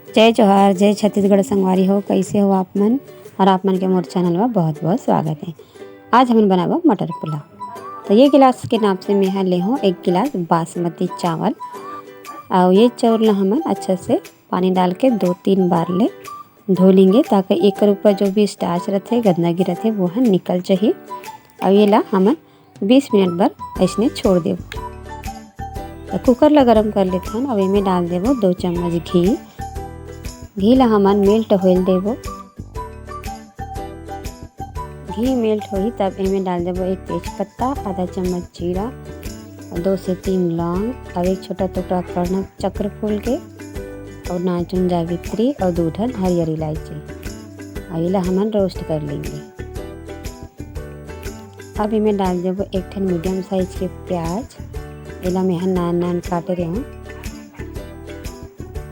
जय जोहार, जय छत्तीसगढ़ संगवारी हो। कैसे हो आप मन? और आप मन के मोर चैनल में बहुत बहुत स्वागत है। आज हमन बनाबो मटर पुलाव। तो ये गिलास के नाप से मैं ले हूँ 1 गिलास बासमती चावल। और ये चावल ला हमन अच्छा से पानी डाल के 2-3 बार ले धो लेंगे, ताकि एक ऊपर जो भी स्टार्च रहते गंदगी रहते वो निकल जाही। और ये ला हमन 20 मिनट बर ऐसने छोड़ देबो। तो कुकर ला गरम कर लेथन। अब इमे डाल देबो 2 चम्मच घी ला हमन मेल्ट होइल देबो। घी मेल्ट होही तब इमे डाल देबो 1 तेज पत्ता, आधा चम्मच जीरा, 2 से 3 लौंग और 1 छोटा टुकड़ा कर्ण चक्र फूल के, और नाचुन जावित्री और 2 ठन हरियर इलायची। और इला हमन रोस्ट कर लेंगे। अब इमे डाल देबो 1 ठन मीडियम साइज के प्याज। इला मैं नान नान काटे रहे हूँ।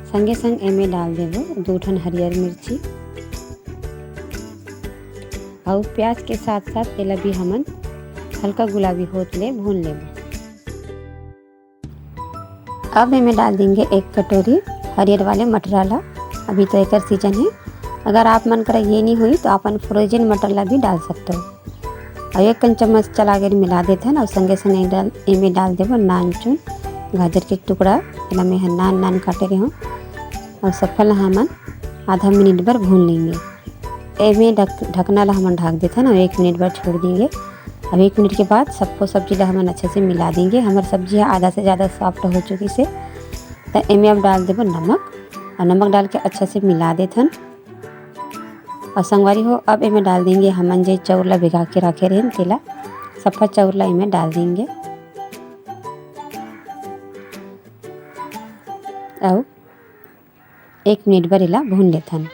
संगे संग एमे डाल देबो 2 ठन हरियर मिर्ची। और प्याज के साथ साथ एला भी हमन हल्का गुलाबी होत ले भून लेबो। अब एमे डाल देंगे 1 कटोरी हरियर वाले मटर ला। अभी तो एकर सीजन है। अगर आप मन करा ये नहीं हुई तो अपन फ्रोजन मटर ला भी डाल सकते हो। और 1 चम्मच चला के मिला देते हैं। और संगे संग एमे डाल देबो नानचुन गाजर के टुकड़ा। एला मैं नान नान काटे रही हूँ। और सफल हमन आधा मिनट बर भून लेंगे। एमे ढकना ला हमन ढक देते हैं और 1 मिनट बर छोड़ देंगे। अब 1 मिनट के बाद सबको सब्जी ला हमन अच्छे से मिला देंगे। हमारी सब्जी आधा से ज़्यादा सॉफ्ट हो चुकी से। तो एमे अब डाल देबो नमक। और नमक डाल के अच्छा से मिला देते हैं। और संगवारी हो, अब एमे डाल देंगे हमन जे चाउर ला भिगा के रखे रहें तेला सफा चाउर ला एमे डाल देंगे। और 1 मिनट बर इला भून लेथन।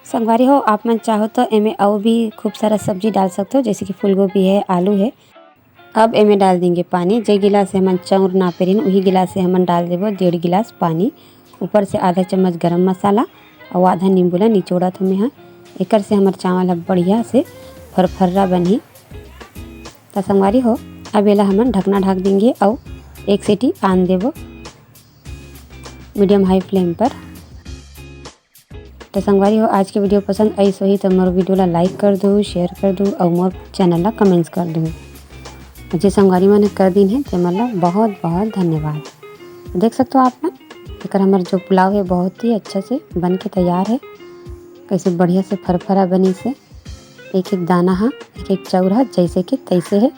संगवारी हो, आप मन चाहो तो एमे और भी खूब सारा सब्जी डाल सकते हो, जैसे कि फूलगोभी है, आलू है। अब एमे डाल देंगे पानी। जे गिलास से हमन चाउर नापे रही वही गिलास से हमन डाल देबो 1.5 गिलास पानी। ऊपर से आधा चम्मच गरम मसाला और आधा नींबू ला निचोड़ा थो मैं। एकर से हमार चावल बढ़िया से फरफर्रा बनी। तो संगवारी हो, अब एला हमन ढकना ढक देंगे और 1 सीटी आन देबो मीडियम हाई फ्लेम पर। तो संगवारी हो, आज के वीडियो पसंद आई सो ही तो मोर वीडियो ला लाइक कर दो, शेयर कर दो और मोर चैनल ला कमेंट्स कर दो। जे संगवारी मैंने कर दिन है तेमन ला बहुत बहुत धन्यवाद। देख सकते हो आप मन, एकर हमार जो पुलाव है बहुत ही अच्छा से बन के तैयार है। कैसे बढ़िया से फरफरा बनी से एक एक दाना है, एक एक चाउर है जैसे कि तैसे है,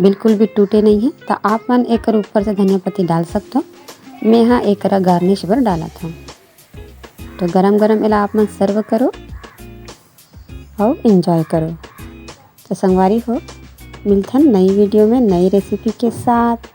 बिल्कुल भी टूटे नहीं है। तो आप मन एक ऊपर से धनिया पत्ती डाल सकते हो। मैं यहाँ एक गार्निश पर डाला था। तो गरम गरम इला आप मन सर्व करो और इन्जॉय करो। तो संगवारी हो, मिलथन नई वीडियो में नई रेसिपी के साथ।